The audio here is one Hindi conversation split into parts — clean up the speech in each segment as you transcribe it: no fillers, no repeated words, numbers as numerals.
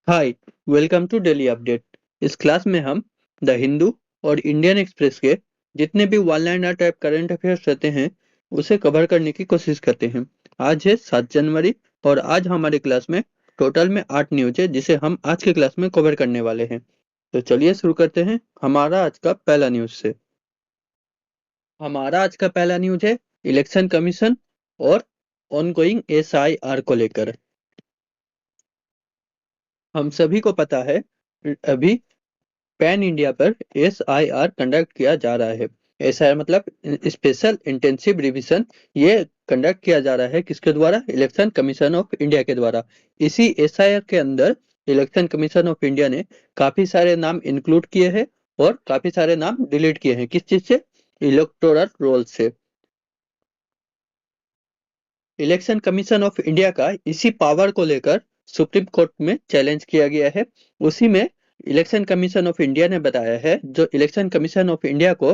Hi, welcome to daily update. इस क्लास में हम द हिंदू और इंडियन एक्सप्रेस के जितने भी one liner type current affairs रहते हैं उसे कवर करने की कोशिश करते हैं। आज है 7 जनवरी और आज हमारे क्लास में टोटल में 8 न्यूज है जिसे हम आज के क्लास में कवर करने वाले हैं। तो चलिए शुरू करते हैं हमारा आज का पहला न्यूज से। हमारा आज का पहला न्यूज है इलेक्शन कमीशन और ऑनगोइंग एसआईआर को लेकर। हम सभी को पता है अभी पैन इंडिया पर एसआईआर कंडक्ट किया जा रहा है। एसआईआर मतलब स्पेशल इंटेंसिव रिवीजन। ये कंडक्ट किया जा रहा है किसके द्वारा? इलेक्शन कमीशन ऑफ इंडिया के द्वारा। इसी एसआईआर के अंदर इलेक्शन कमीशन ऑफ इंडिया ने काफी सारे नाम इंक्लूड किए हैं और काफी सारे नाम डिलीट किए हैं। किस चीज से? इलेक्टोरल रोल से। इलेक्शन कमीशन ऑफ इंडिया का इसी पावर को लेकर सुप्रीम कोर्ट में चैलेंज किया गया है। उसी में इलेक्शन कमीशन ऑफ इंडिया ने बताया है, जो इलेक्शन कमीशन ऑफ इंडिया को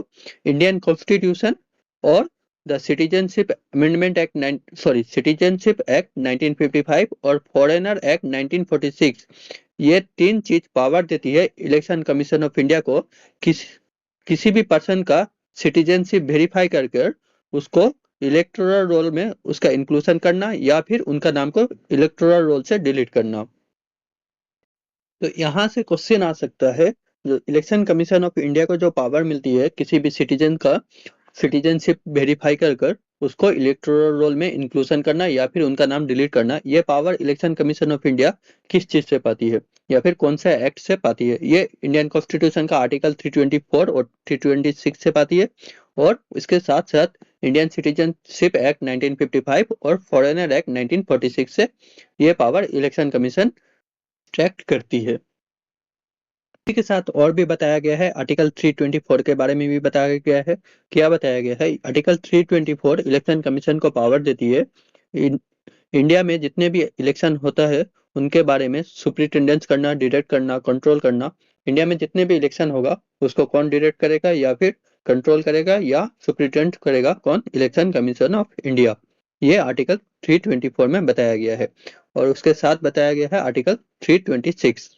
इंडियन कॉन्स्टिट्यूशन और the citizenship amendment act citizenship act 1955 और फॉरेनर एक्ट 1946, ये तीन चीज पावर देती है इलेक्शन कमीशन ऑफ इंडिया को किसी भी पर्सन का सिटीजनशिप वेरीफाई करके उसको इलेक्टोरल रोल में उसका इंक्लूजन करना या फिर उनका नाम को इलेक्टोरल रोल से डिलीट करना। तो यहाँ से क्वेश्चन आ सकता है, जो इलेक्शन कमीशन ऑफ इंडिया को जो पावर मिलती है किसी भी सिटीजन का सिटीजनशिप वेरीफाई कर उसको इलेक्टोरल रोल में इंक्लूजन करना या फिर उनका नाम डिलीट करना, ये power election commission of India किस चीज से पाती है या फिर कौन सा एक्ट से पाती है? ये इंडियन कॉन्स्टिट्यूशन का आर्टिकल 324 और 326 से पाती है और इसके साथ साथ इंडियन सिटीजनशिप एक्ट 1955 और फॉरेनर एक्ट 1946 से ये पावर इलेक्शन कमीशन ट्रैक्ट करती है। इसी के साथ और भी बताया गया है, आर्टिकल 324 के बारे में भी बताया गया है। क्या बताया गया है? आर्टिकल 324 इलेक्शन कमीशन को पावर देती है इंडिया में जितने भी इलेक्शन होता है उनके बारे में सुपरिटेंडेंस करना, डायरेक्ट करना, कंट्रोल करना। इंडिया में जितने भी इलेक्शन होगा उसको कौन डायरेक्ट करेगा या फिर कंट्रोल करेगा या सुपरिटेंड करेगा? कौन? Election commission of India. ये आर्टिकल 324 में बताया गया है और उसके साथ बताया गया है आर्टिकल 326।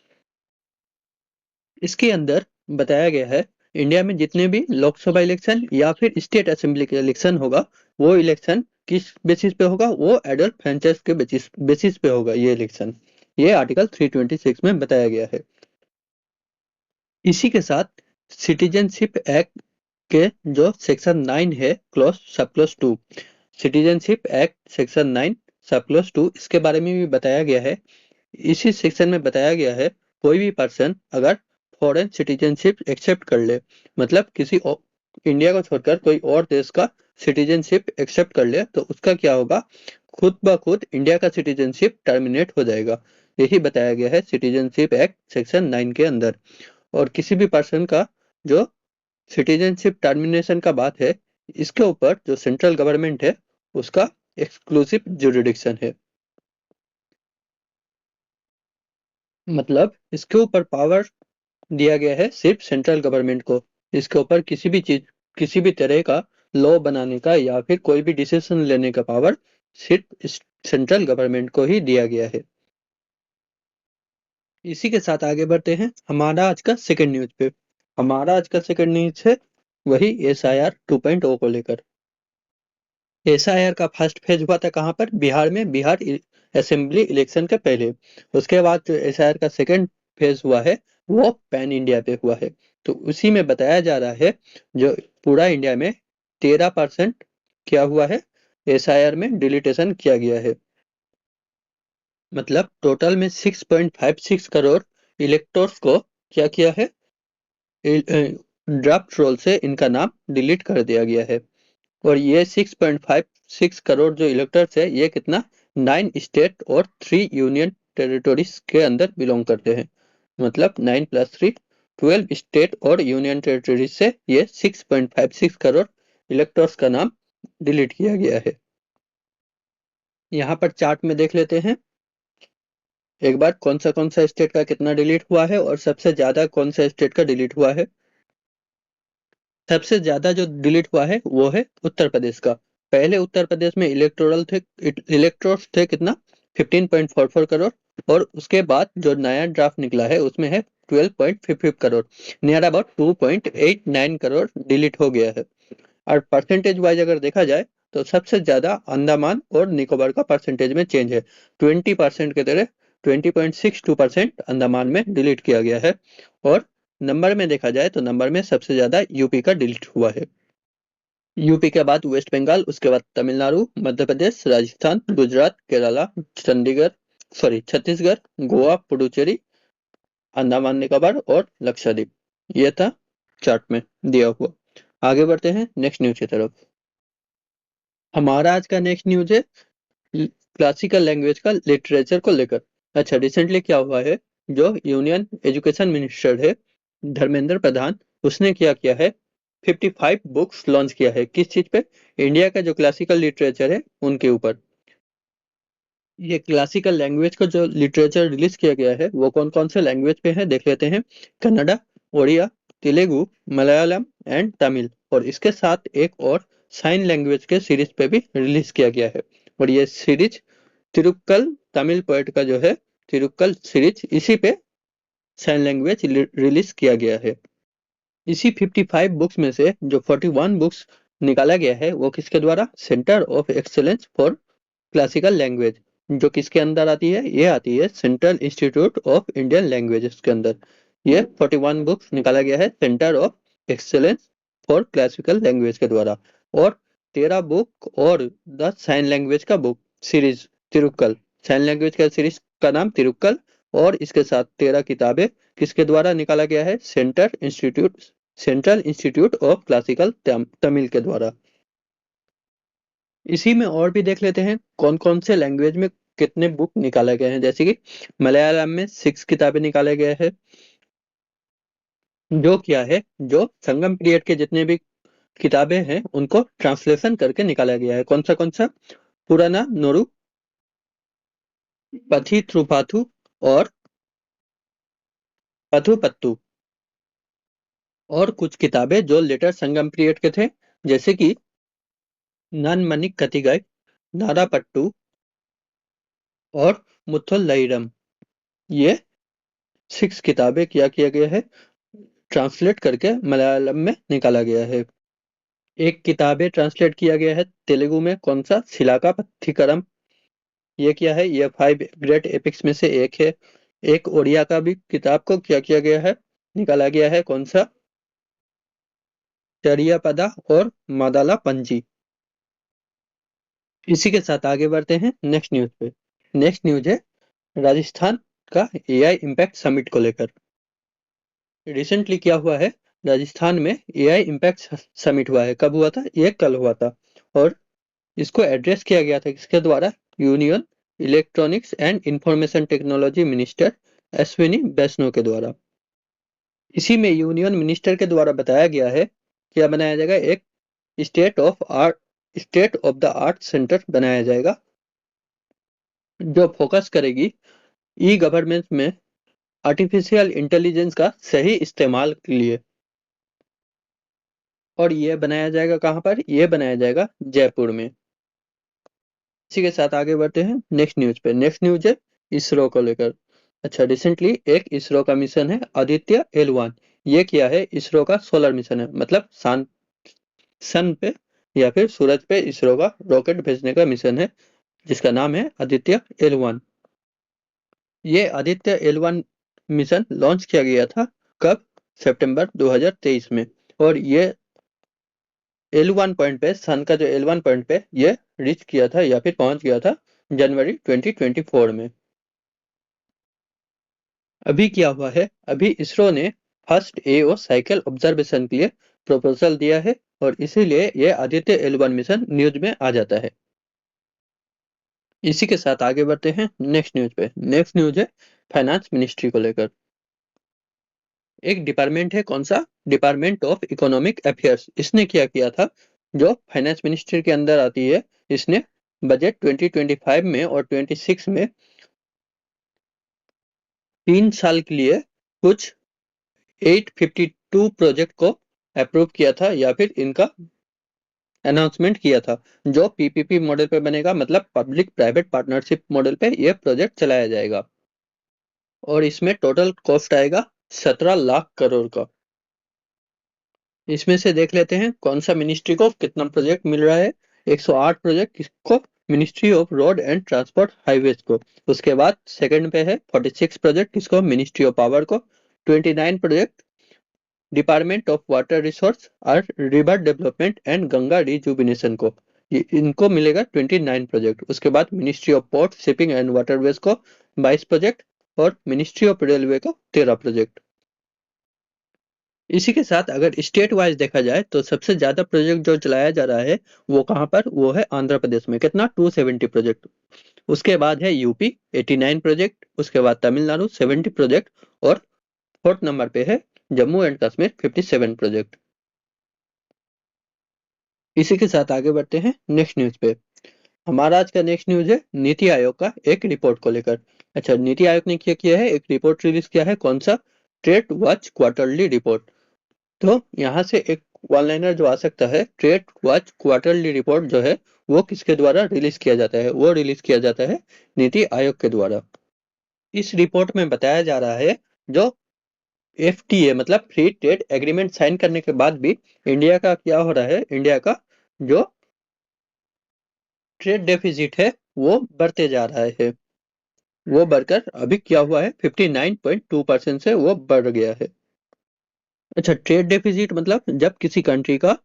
इसके अंदर बताया गया है इंडिया में जितने भी लोकसभा इलेक्शन या फिर स्टेट असेंबली के इलेक्शन होगा वो इलेक्शन किस बेसिस पे होगा? वो एडल्ट फ्रेंचाइज के बेसिस पे होगा ये इलेक्शन। ये आर्टिकल 326 में बताया गया है। इसी के साथ सिटीजनशिप एक्ट के जो सेक्शन 9 है clause sub clause 2, citizenship act section 9 sub clause 2, इसके बारे में भी बताया गया है। इसी सेक्शन में बताया गया है कोई भी पर्सन अगर फॉरेन सिटीजनशिप एक्सेप्ट कर ले, मतलब इंडिया को छोड़कर कोई और देश का सिटीजनशिप एक्सेप्ट कर ले, तो उसका क्या होगा? खुद ब खुद इंडिया का सिटीजनशिप टर्मिनेट हो जाएगा। यही बताया गया है सिटीजनशिप एक्ट सेक्शन 9 के अंदर। और किसी भी पर्सन का जो सिटीजनशिप टर्मिनेशन का बात है, इसके ऊपर जो सेंट्रल गवर्नमेंट है उसका एक्सक्लूसिव जुरिडिक्शन है। मतलब इसके ऊपर पावर दिया गया है सिर्फ सेंट्रल गवर्नमेंट को। इसके ऊपर किसी भी तरह का लॉ बनाने का या फिर कोई भी डिसीजन लेने का पावर सिर्फ सेंट्रल गवर्नमेंट को ही दिया गया है। इसी के साथ आगे बढ़ते हैं हमारा आज का सेकंड न्यूज पे। हमारा आज का सेकंड न्यूज है वही एसआईआर 2.0 को लेकर। एसआईआर का फर्स्ट फेज हुआ था कहाँ पर? बिहार में, बिहार असेंबली इलेक्शन के पहले। उसके बाद जो एसआईआर का सेकंड फेज हुआ है वो पैन इंडिया पे हुआ है। तो उसी में बताया जा रहा है जो पूरा इंडिया में 13% क्या हुआ है? एसआईआर में डिलीटेशन किया गया है। मतलब टोटल में 6.56 करोड़ इलेक्टोर्स को क्या किया है? ड्राफ्ट रोल से इनका नाम डिलीट कर दिया गया है। और ये 6.56 करोड़ जो इलेक्टर्स है ये कितना? 9 स्टेट और 3 यूनियन टेरिटोरीज के अंदर बिलोंग करते हैं। मतलब 9 + 3 12 स्टेट और यूनियन टेरिटोरीज से ये 6.56 करोड़ इलेक्टर्स का नाम डिलीट किया गया है। यहाँ पर चार्ट में देख लेते हैं एक बार कौन सा स्टेट का कितना डिलीट हुआ है और सबसे ज्यादा कौन सा स्टेट का डिलीट हुआ है। सबसे ज्यादा जो डिलीट हुआ है वो है उत्तर प्रदेश का। पहले उत्तर प्रदेश में इलेक्टोरल थे इलेक्टोर्स थे कितना? 15.44 करोड़ और उसके बाद जो नया ड्राफ्ट निकला है उसमें है 12.55 crore, near about 2.89 crore delete हो गया है। और परसेंटेज वाइज अगर देखा जाए तो सबसे ज्यादा अंडमान और निकोबार का परसेंटेज में चेंज है। 20% के तरह 20.62% अंडमान में डिलीट किया गया है। और नंबर में देखा जाए तो नंबर में सबसे ज्यादा यूपी का डिलीट हुआ है। यूपी के बाद वेस्ट बंगाल, उसके बाद तमिलनाडु, मध्य प्रदेश, राजस्थान, गुजरात, केरला, चंडीगढ़, छत्तीसगढ़, गोवा, पुडुचेरी, अंडमान निकोबार और लक्षद्वीप। ये था चार्ट में दिया हुआ। आगे बढ़ते हैं नेक्स्ट न्यूज की तरफ। हमारा आज का नेक्स्ट न्यूज है क्लासिकल लैंग्वेज का लिटरेचर को लेकर। अच्छा, रिसेंटली क्या हुआ है, जो यूनियन एजुकेशन मिनिस्टर है धर्मेंद्र प्रधान, उसने क्या किया है, 55 बुक्स लॉन्च किया है। किस चीज पे? इंडिया का जो क्लासिकल लिटरेचर है उनके ऊपर। ये क्लासिकल लैंग्वेज का जो लिटरेचर रिलीज किया गया है वो कौन कौन से लैंग्वेज पे है देख लेते हैं। कन्नड़ा, ओडिया, तेलुगु, मलयालम एंड तमिल, और इसके साथ एक और साइन लैंग्वेज के सीरीज पे भी रिलीज किया गया है। और ये सीरीज तिरुक्कल तमिल पोएट का जो है तिरुक्कल सीरीज, इसी पे साइन लैंग्वेज रिलीज किया गया है। इसी 55 बुक्स में से जो 41 बुक्स निकाला गया है वो किसके द्वारा? Centre of excellence for classical language, जो किसके अंदर आती है? ये आती है central institute of Indian languages के अंदर। ये 41 बुक्स निकाला गया है centre of excellence for classical language के द्वारा। और 13 बुक और 10 साइन लैंग्वेज का बुक सीरीज तिरुक्कल, साइन लैंग्वेज का सीरीज का नाम तिरुक्कल, और इसके साथ 13 किताबें किसके द्वारा निकाला गया है? Central institute of classical Tamil के द्वारा। इसी में और भी देख लेते हैं कौन कौन से लैंग्वेज में कितने बुक निकाले गए हैं। जैसे कि मलयालम में 6 किताबें निकाले गए हैं, जो क्या है, जो संगम पीरियड के जितने भी किताबें हैं उनको ट्रांसलेशन करके निकाला गया है। कौन सा? पुराना नोरु, पथी त्रुपाथु और पथु पत्तू। और कुछ किताबें जो लेटर संगम पीरियड के थे, जैसे कि नन कतिगई, नारापट्टू और मुथुल्लईरम। ये 6 किताबें क्या किया गया है, ट्रांसलेट करके मलयालम में निकाला गया है। एक किताबें ट्रांसलेट किया गया है तेलुगु में, कौन सा? शिलाका पत्थिकरम। ये क्या है? ये 5 ग्रेट एपिक्स में से एक है। एक ओडिया का भी किताब को क्या किया गया है, निकाला गया है, कौन सा? चरियापदा और मादाला पंजी। इसी के साथ आगे बढ़ते हैं नेक्स्ट न्यूज पे। नेक्स्ट न्यूज है राजस्थान का एआई इम्पैक्ट समिट को लेकर। रिसेंटली क्या हुआ है, राजस्थान में एआई इम्पैक्ट समिट हुआ है। कब हुआ था? ये कल हुआ था। और इसको एड्रेस किया गया था किसके द्वारा? Union electronics and information technology minister Ashwini Vaishnaw के द्वारा। इसी में यूनियन मिनिस्टर के द्वारा बताया गया है क्या बनाया जाएगा, एक state of the art centre बनाया जाएगा, जो फोकस करेगी ई गवर्नेंस में आर्टिफिशियल इंटेलिजेंस का सही इस्तेमाल के लिए। और ये बनाया जाएगा कहाँ पर? ये बनाया जाएगा जयपुर में। इसी के साथ आगे बढ़ते हैं नेक्स्ट न्यूज पे। नेक्स्ट न्यूज है इसरो को लेकर। अच्छा, रिसेंटली एक इसरो का मिशन है आदित्य L1। ये क्या है? इसरो का सोलर मिशन है, मतलब सन पे या फिर सूरज पे इसरो का रॉकेट भेजने का मिशन है, जिसका नाम है आदित्य L1। ये आदित्य L1 मिशन लॉन्च किया गया था कब? सितंबर 2023 में। और ये L1 पॉइंट पे, सन का जो L1 पॉइंट पे ये रीच किया था या फिर पहुंच गया था जनवरी 2024 में। अभी क्या हुआ है, अभी इसरो ने फर्स्ट AO साइकिल ऑब्जर्वेशन के लिए प्रपोजल दिया है, और इसीलिए ये आदित्य L1 मिशन न्यूज में आ जाता है। इसी के साथ आगे बढ़ते हैं नेक्स्ट न्यूज पे। नेक्स्ट न्यूज है फाइनेंस मिनिस्ट्री को लेकर। एक डिपार्टमेंट है, कौन सा? Department of economic affairs. इसने क्या किया था, जो फाइनेंस मिनिस्ट्री के अंदर आती है, इसने बजट 2025 में और 26 में 3 साल के लिए कुछ 852 प्रोजेक्ट को अप्रूव किया था या फिर इनका अनाउंसमेंट किया था, जो पीपीपी मॉडल पे बनेगा, मतलब पब्लिक प्राइवेट पार्टनरशिप मॉडल पे ये प्रोजेक्ट चलाया जाएगा और इसमें टोटल कॉस्ट आएगा 17 लाख करोड़ का। इसमें से देख लेते हैं कौन सा मिनिस्ट्री को कितना प्रोजेक्ट मिल रहा है। 108 प्रोजेक्ट किसको, ministry of road and transport highways को। उसके बाद सेकंड पे है 46 प्रोजेक्ट किसको, मिनिस्ट्री ऑफ पावर को। 29 project department of water resource और river development and Ganga rejuvenation को, इनको मिलेगा 29 प्रोजेक्ट। उसके बाद ministry of port shipping and waterways को 22 प्रोजेक्ट और मिनिस्ट्री ऑफ रेलवे को 13 प्रोजेक्ट। इसी के साथ अगर स्टेट वाइज देखा जाए तो सबसे ज्यादा प्रोजेक्ट जो चलाया जा रहा है वो कहां पर, वो है आंध्र प्रदेश में, कितना 270 प्रोजेक्ट। उसके बाद है यूपी 89 प्रोजेक्ट, उसके बाद तमिलनाडु 70 प्रोजेक्ट और फोर्थ नंबर पे है जम्मू एंड कश्मीर 57 प्रोजेक्ट। इसी के साथ आगे बढ़ते हैं नेक्स्ट न्यूज पे। हमारा आज का नेक्स्ट न्यूज है नीति आयोग का एक रिपोर्ट को लेकर। अच्छा, नीति आयोग ने क्या किया है, एक रिपोर्ट रिलीज किया है, कौन सा, ट्रेड वॉच क्वार्टरली रिपोर्ट। तो यहाँ से एक वन लाइनर जो आ सकता है, ट्रेड वॉच क्वार्टरली रिपोर्ट जो है वो किसके द्वारा रिलीज किया जाता है, वो रिलीज किया जाता है नीति आयोग के द्वारा। इस रिपोर्ट में बताया जा रहा है जो एफटीए मतलब फ्री ट्रेड एग्रीमेंट साइन करने के बाद भी इंडिया का क्या हो रहा है, इंडिया का जो ट्रेड डेफिसिट है वो बढ़ते जा रहा है। वो बढ़कर अभी क्या हुआ है, 59.2% से वो बढ़ गया है। अच्छा, ट्रेड डेफिसिट मतलब जब किसी कंट्री का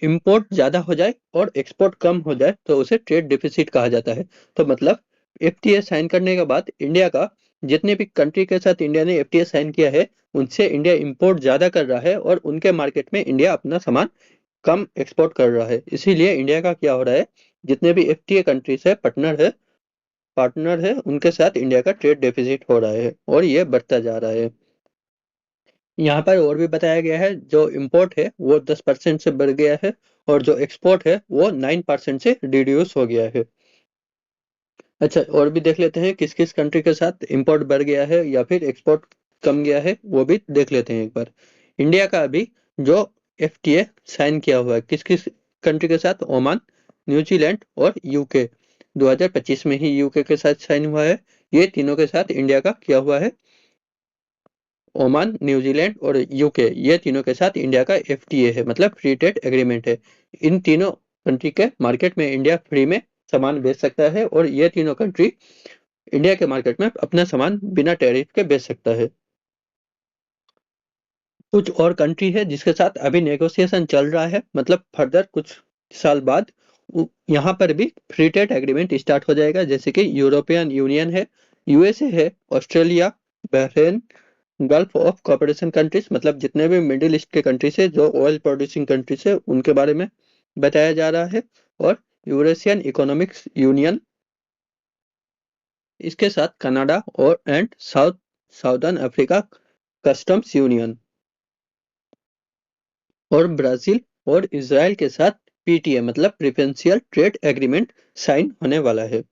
इंपोर्ट ज्यादा हो जाए और एक्सपोर्ट कम हो जाए तो उसे ट्रेड डेफिसिट कहा जाता है। तो मतलब एफटीए साइन करने के बाद इंडिया का, जितने भी कंट्री के साथ इंडिया ने एफटीए साइन किया है उनसे इंडिया इंपोर्ट ज्यादा कर रहा है और उनके मार्केट में इंडिया अपना सामान कम एक्सपोर्ट कर रहा है। इसीलिए इंडिया का क्या हो रहा है, जितने भी एफटीए कंट्रीज है, पार्टनर है, उनके साथ इंडिया का ट्रेड डेफिसिट हो रहा है और ये बढ़ता जा रहा है। यहाँ पर और भी बताया गया है जो इंपोर्ट है वो 10% से बढ़ गया है और जो एक्सपोर्ट है वो 9% से रिड्यूस हो गया है। अच्छा, और भी देख लेते हैं किस किस कंट्री के साथ इंपोर्ट बढ़ गया है या फिर एक्सपोर्ट कम गया है, वो भी देख लेते हैं एक बार। इंडिया का अभी जो एफटीए साइन किया हुआ है किस किस कंट्री के साथ, ओमान, न्यूजीलैंड और यूके। 2025 में ही यूके के साथ साइन हुआ है। ये तीनों के साथ इंडिया का किया हुआ है, ओमान, न्यूजीलैंड और यूके, ये तीनों के साथ इंडिया का एफटीए है, मतलब फ्री ट्रेड एग्रीमेंट है। इन तीनों कंट्री के मार्केट में इंडिया फ्री में सामान बेच सकता है और ये तीनों कंट्री इंडिया के मार्केट में अपना सामान बिना टैरिफ के बेच सकता है। कुछ और कंट्री है जिसके साथ अभी नेगोशिएशन चल रहा है, मतलब फर्दर कुछ साल बाद यहाँ पर भी फ्री ट्रेड एग्रीमेंट स्टार्ट हो जाएगा, जैसे कि यूरोपियन यूनियन है, यूएसए है, Australia, Bahrain, gulf of cooperation countries, मतलब जितने भी मिडिल ईस्ट के कंट्रीज है जो ऑयल प्रोड्यूसिंग कंट्रीज है उनके बारे में बताया जा रहा है, और यूरेशियन इकोनॉमिक्स यूनियन, इसके साथ कनाडा और and southern Africa customs union, और ब्राजील और इसराइल के साथ पीटीए मतलब प्रेफरेंशियल ट्रेड एग्रीमेंट साइन होने वाला है।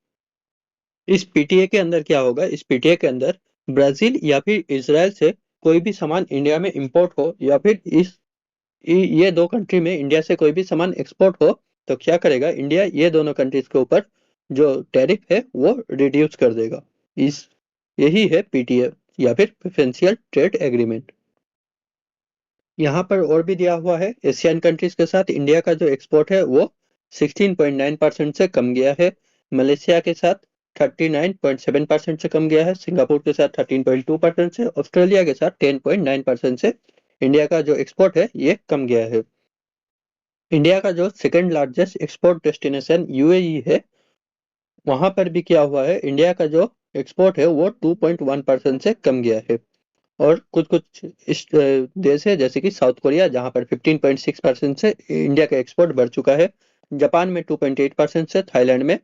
इस पीटीए के अंदर क्या होगा, इस पीटीए के अंदर ब्राजील या फिर इसराइल से कोई भी सामान इंडिया में इंपोर्ट हो या फिर ये दो कंट्री में इंडिया से कोई भी सामान एक्सपोर्ट हो तो क्या करेगा इंडिया, ये दोनों कंट्रीज के ऊपर जो टैरिफ है वो रिड्यूस कर देगा। इस यही है पीटीए या फिर प्रेफरेंशियल ट्रेड एग्रीमेंट। यहाँ पर और भी दिया हुआ है, एशियन कंट्रीज के साथ इंडिया का जो एक्सपोर्ट है वो 16.9% से कम गया है, मलेशिया के साथ 39.7% से कम गया है, सिंगापुर के साथ 13.2% से, ऑस्ट्रेलिया के साथ 10.9% से इंडिया का जो एक्सपोर्ट है ये कम गया है। इंडिया का जो second largest export destination UAE है, वहां पर भी क्या हुआ है, इंडिया का जो एक्सपोर्ट है वो 2.1% से कम गया है। और कुछ कुछ देश है जैसे कि साउथ कोरिया जहां पर 15.6% से इंडिया का एक्सपोर्ट बढ़ चुका है, जापान में 2.8% से, थाईलैंड में,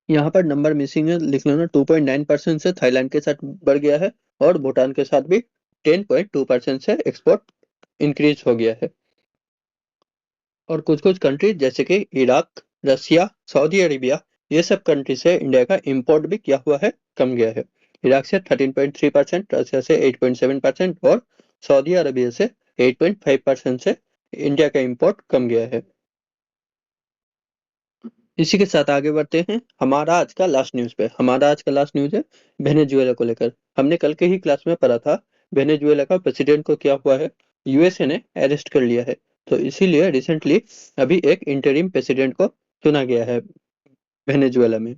यहाँ पर नंबर मिसिंग है लिख लेना, 2.9% से थाईलैंड के साथ बढ़ गया है, और भूटान के साथ भी 10.2% से एक्सपोर्ट इंक्रीज हो गया है। और कुछ कुछ कंट्री जैसे कि इराक, रसिया, सऊदी अरेबिया, ये सब कंट्री से इंडिया का इंपोर्ट भी किया हुआ है, कम गया है। इराक से 13.3%, रसिया से 8.7% और सऊदी अरेबिया से 8.5% से इंडिया का इंपोर्ट कम गया है। इसी के साथ आगे बढ़ते हैं हमारा आज का लास्ट न्यूज पे। हमारा आज का लास्ट न्यूज है वेनेजुएला को लेकर। हमने कल के ही क्लास में पढ़ा था वेनेजुएला का प्रेसिडेंट को क्या हुआ है, यूएसए ने अरेस्ट कर लिया है। तो इसीलिए रिसेंटली अभी एक इंटरिम प्रेसिडेंट को चुना गया है वेनेजुएला में।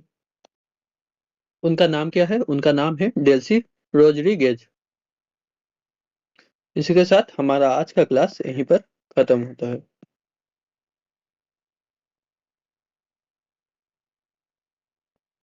उनका नाम क्या है? उनका नाम है डेल्सी रोड्रिगेज। इसी के साथ हमारा आज का क्लास यहीं पर खत्म होता है।